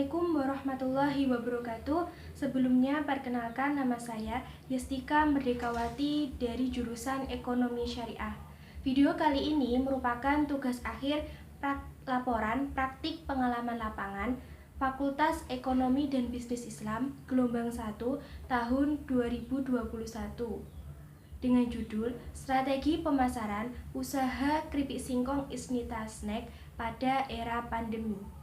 Assalamualaikum warahmatullahi wabarakatuh. Sebelumnya perkenalkan, nama saya Yestika Merdekawati dari jurusan Ekonomi Syariah. Video kali ini merupakan tugas akhir laporan praktik pengalaman lapangan Fakultas Ekonomi dan Bisnis Islam gelombang 1 tahun 2021 dengan judul Strategi Pemasaran Usaha Keripik Singkong Isnita Snack pada Era Pandemi.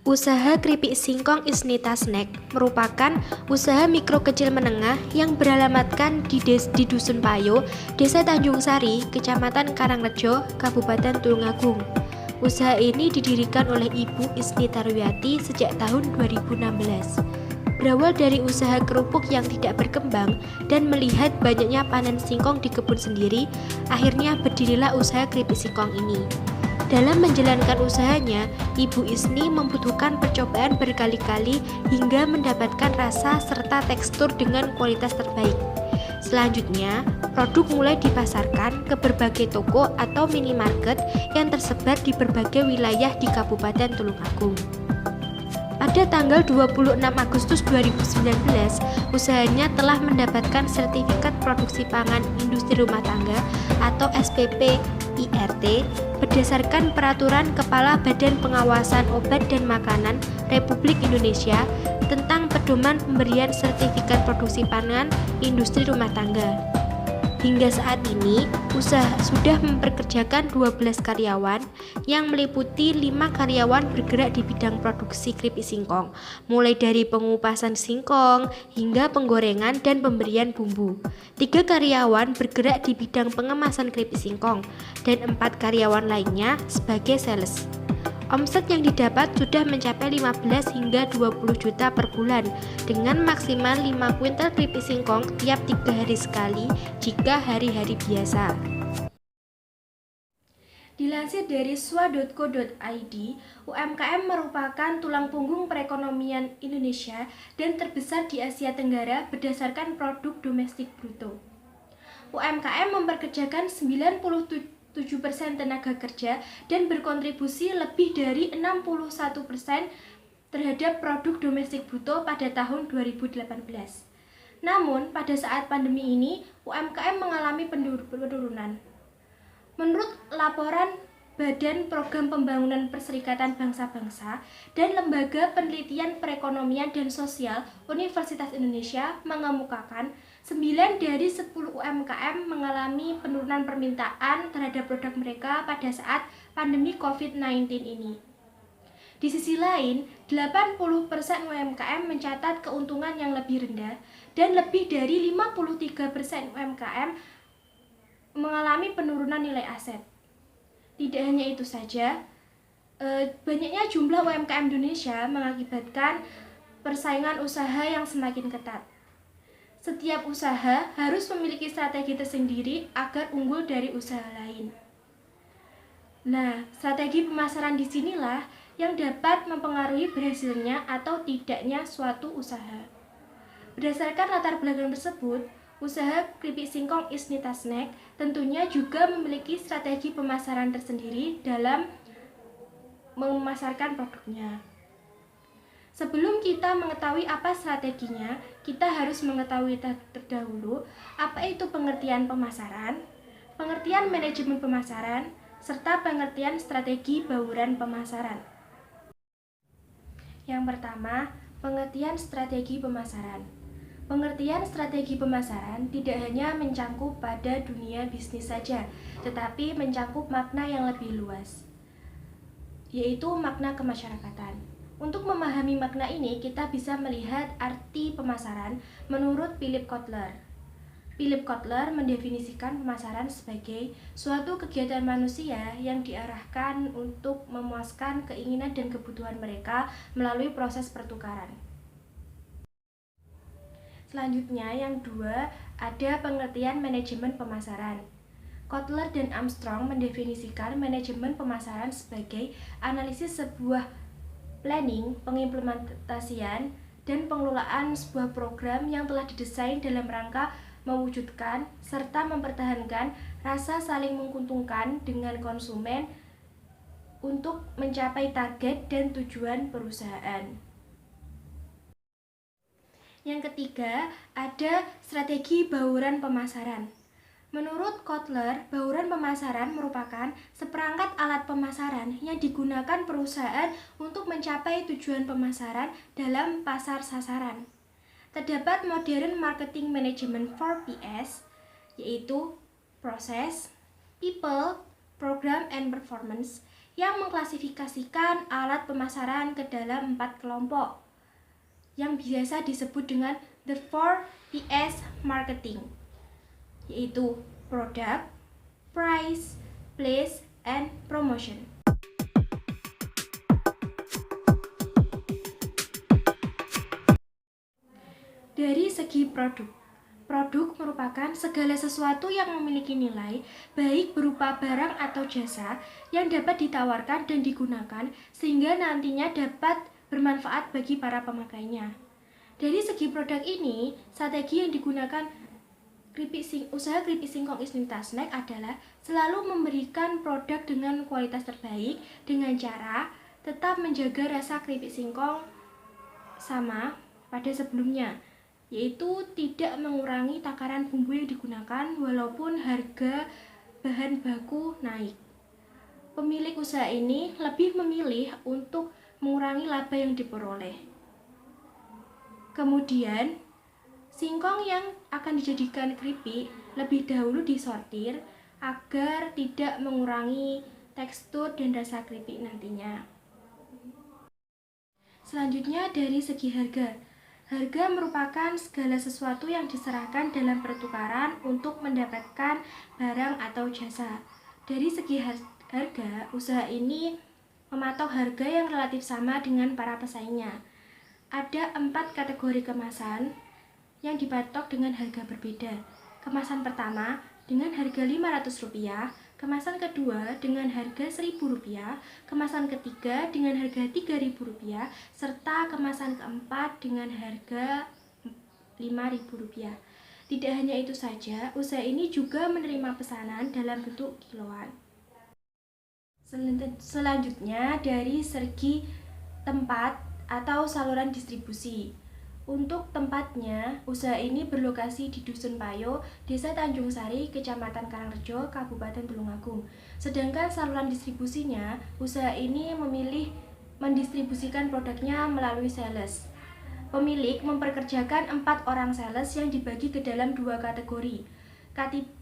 Usaha keripik singkong Isnita Snack merupakan usaha mikro kecil menengah yang beralamatkan di Dusun Payo, Desa Tanjung Sari, Kecamatan Karangrejo, Kabupaten Tulungagung. Usaha ini didirikan oleh Ibu Isnita Ruyati sejak tahun 2016. Berawal dari usaha kerupuk yang tidak berkembang dan melihat banyaknya panen singkong di kebun sendiri, akhirnya berdirilah usaha keripik singkong ini. Dalam menjalankan usahanya, Ibu Isni membutuhkan percobaan berkali-kali hingga mendapatkan rasa serta tekstur dengan kualitas terbaik. Selanjutnya, produk mulai dipasarkan ke berbagai toko atau minimarket yang tersebar di berbagai wilayah di Kabupaten Tulungagung. Pada tanggal 26 Agustus 2019, usahanya telah mendapatkan sertifikat produksi pangan industri rumah tangga atau SPP IRT berdasarkan Peraturan Kepala Badan Pengawasan Obat dan Makanan Republik Indonesia tentang pedoman pemberian sertifikat produksi pangan industri rumah tangga. Hingga saat ini, usaha sudah memperkerjakan 12 karyawan yang meliputi 5 karyawan bergerak di bidang produksi keripik singkong, mulai dari pengupasan singkong hingga penggorengan dan pemberian bumbu. 3 karyawan bergerak di bidang pengemasan keripik singkong dan 4 karyawan lainnya sebagai sales. Omset yang didapat sudah mencapai 15 hingga 20 juta per bulan dengan maksimal 5 kuintal keripik singkong tiap 3 hari sekali jika hari-hari biasa. Dilansir dari swa.co.id, UMKM merupakan tulang punggung perekonomian Indonesia dan terbesar di Asia Tenggara berdasarkan produk domestik bruto. UMKM memperkerjakan 97% tenaga kerja dan berkontribusi lebih dari 61% terhadap produk domestik bruto pada tahun 2018. Namun, pada saat pandemi ini, UMKM mengalami penurunan. Menurut laporan Badan Program Pembangunan Perserikatan Bangsa-Bangsa dan Lembaga Penelitian Perekonomian dan Sosial Universitas Indonesia mengemukakan 9 dari 10 UMKM mengalami penurunan permintaan terhadap produk mereka pada saat pandemi COVID-19 ini. Di sisi lain, 80% UMKM mencatat keuntungan yang lebih rendah dan lebih dari 53% UMKM mengalami penurunan nilai aset. Tidak hanya itu saja, banyaknya jumlah UMKM Indonesia mengakibatkan persaingan usaha yang semakin ketat. Setiap usaha harus memiliki strategi tersendiri agar unggul dari usaha lain. Nah, strategi pemasaran disinilah yang dapat mempengaruhi berhasilnya atau tidaknya suatu usaha. Berdasarkan latar belakang tersebut, usaha keripik singkong Isnita Snack tentunya juga memiliki strategi pemasaran tersendiri dalam memasarkan produknya. Sebelum kita mengetahui apa strateginya, kita harus mengetahui terdahulu apa itu pengertian pemasaran, pengertian manajemen pemasaran, serta pengertian strategi bauran pemasaran. Yang pertama, pengertian strategi pemasaran. Pengertian strategi pemasaran tidak hanya mencangkup pada dunia bisnis saja, tetapi mencangkup makna yang lebih luas, yaitu makna kemasyarakatan. Untuk memahami makna ini, kita bisa melihat arti pemasaran menurut Philip Kotler. Philip Kotler mendefinisikan pemasaran sebagai suatu kegiatan manusia yang diarahkan untuk memuaskan keinginan dan kebutuhan mereka melalui proses pertukaran. Selanjutnya, yang kedua, ada pengertian manajemen pemasaran. Kotler dan Armstrong mendefinisikan manajemen pemasaran sebagai analisis sebuah planning, pengimplementasian, dan pengelolaan sebuah program yang telah didesain dalam rangka mewujudkan serta mempertahankan rasa saling menguntungkan dengan konsumen untuk mencapai target dan tujuan perusahaan. Yang ketiga, ada strategi bauran pemasaran. Menurut Kotler, bauran pemasaran merupakan seperangkat alat pemasaran yang digunakan perusahaan untuk mencapai tujuan pemasaran dalam pasar sasaran. Terdapat modern marketing management 4Ps, yaitu proses, people, program, and performance, yang mengklasifikasikan alat pemasaran ke dalam 4 kelompok yang biasa disebut dengan the 4Ps marketing, yaitu product, price, place, and promotion. Dari segi produk merupakan segala sesuatu yang memiliki nilai, baik berupa barang atau jasa yang dapat ditawarkan dan digunakan sehingga nantinya dapat bermanfaat bagi para pemakainya. Dari segi produk ini, strategi yang digunakan usaha keripik singkong Isnita Snack adalah selalu memberikan produk dengan kualitas terbaik dengan cara tetap menjaga rasa keripik singkong sama pada sebelumnya, yaitu tidak mengurangi takaran bumbu yang digunakan walaupun harga bahan baku naik. Pemilik usaha ini lebih memilih untuk mengurangi laba yang diperoleh. Kemudian, singkong yang akan dijadikan keripik lebih dahulu disortir agar tidak mengurangi tekstur dan rasa keripik nantinya. Selanjutnya dari segi harga. Harga merupakan segala sesuatu yang diserahkan dalam pertukaran untuk mendapatkan barang atau jasa. Dari segi harga, usaha ini mematok harga yang relatif sama dengan para pesaingnya. Ada 4 kategori kemasan yang dipatok dengan harga berbeda. Kemasan pertama dengan harga Rp500, kemasan kedua dengan harga Rp1.000, kemasan ketiga dengan harga Rp3.000, serta kemasan keempat dengan harga Rp5.000. Tidak hanya itu saja, usaha ini juga menerima pesanan dalam bentuk kiloan. Selanjutnya dari segi tempat atau saluran distribusi. Untuk tempatnya, usaha ini berlokasi di Dusun Payo, Desa Tanjung Sari, Kecamatan Karangrejo, Kabupaten Tulungagung. Sedangkan saluran distribusinya, usaha ini memilih mendistribusikan produknya melalui sales. Pemilik memperkerjakan 4 orang sales yang dibagi ke dalam 2 kategori.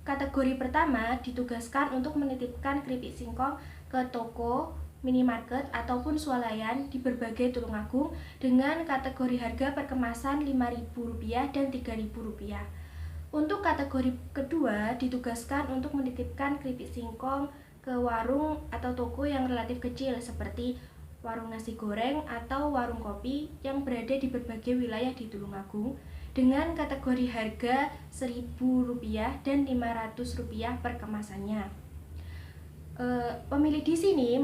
Kategori pertama ditugaskan untuk menitipkan keripik singkong ke toko, minimarket, ataupun swalayan di berbagai Tulungagung dengan kategori harga per kemasan Rp5.000 dan Rp3.000. Untuk kategori kedua ditugaskan untuk menitipkan keripik singkong ke warung atau toko yang relatif kecil seperti warung nasi goreng atau warung kopi yang berada di berbagai wilayah di Tulungagung dengan kategori harga Rp1.000 dan Rp500 per kemasannya. Pemilih di sini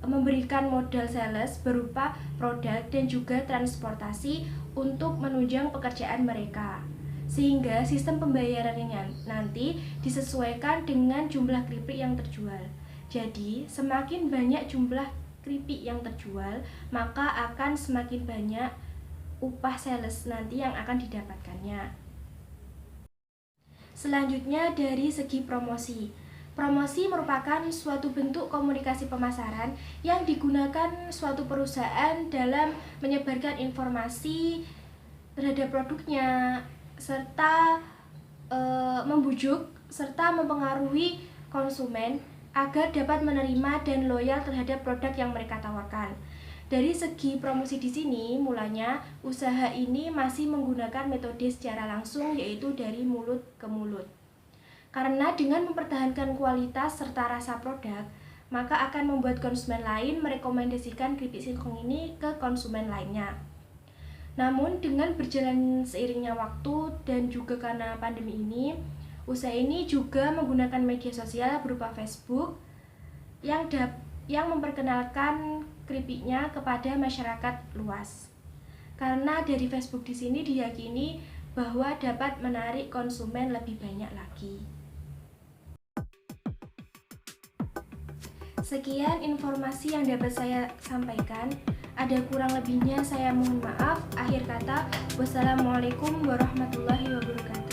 memberikan modal sales berupa produk dan juga transportasi untuk menunjang pekerjaan mereka, sehingga sistem pembayarannya nanti disesuaikan dengan jumlah keripik yang terjual. Jadi semakin banyak jumlah keripik yang terjual, maka akan semakin banyak upah sales nanti yang akan didapatkannya. Selanjutnya dari segi promosi. Promosi merupakan suatu bentuk komunikasi pemasaran yang digunakan suatu perusahaan dalam menyebarkan informasi terhadap produknya serta membujuk serta mempengaruhi konsumen agar dapat menerima dan loyal terhadap produk yang mereka tawarkan. Dari segi promosi di sini, mulanya usaha ini masih menggunakan metode secara langsung, yaitu dari mulut ke mulut. Karena dengan mempertahankan kualitas serta rasa produk, maka akan membuat konsumen lain merekomendasikan keripik singkong ini ke konsumen lainnya. Namun dengan berjalan seiringnya waktu dan juga karena pandemi ini, usaha ini juga menggunakan media sosial berupa Facebook yang memperkenalkan keripiknya kepada masyarakat luas. Karena dari Facebook di sini diyakini bahwa dapat menarik konsumen lebih banyak lagi. Sekian informasi yang dapat saya sampaikan. Ada kurang lebihnya saya mohon maaf. Akhir kata, wassalamualaikum warahmatullahi wabarakatuh.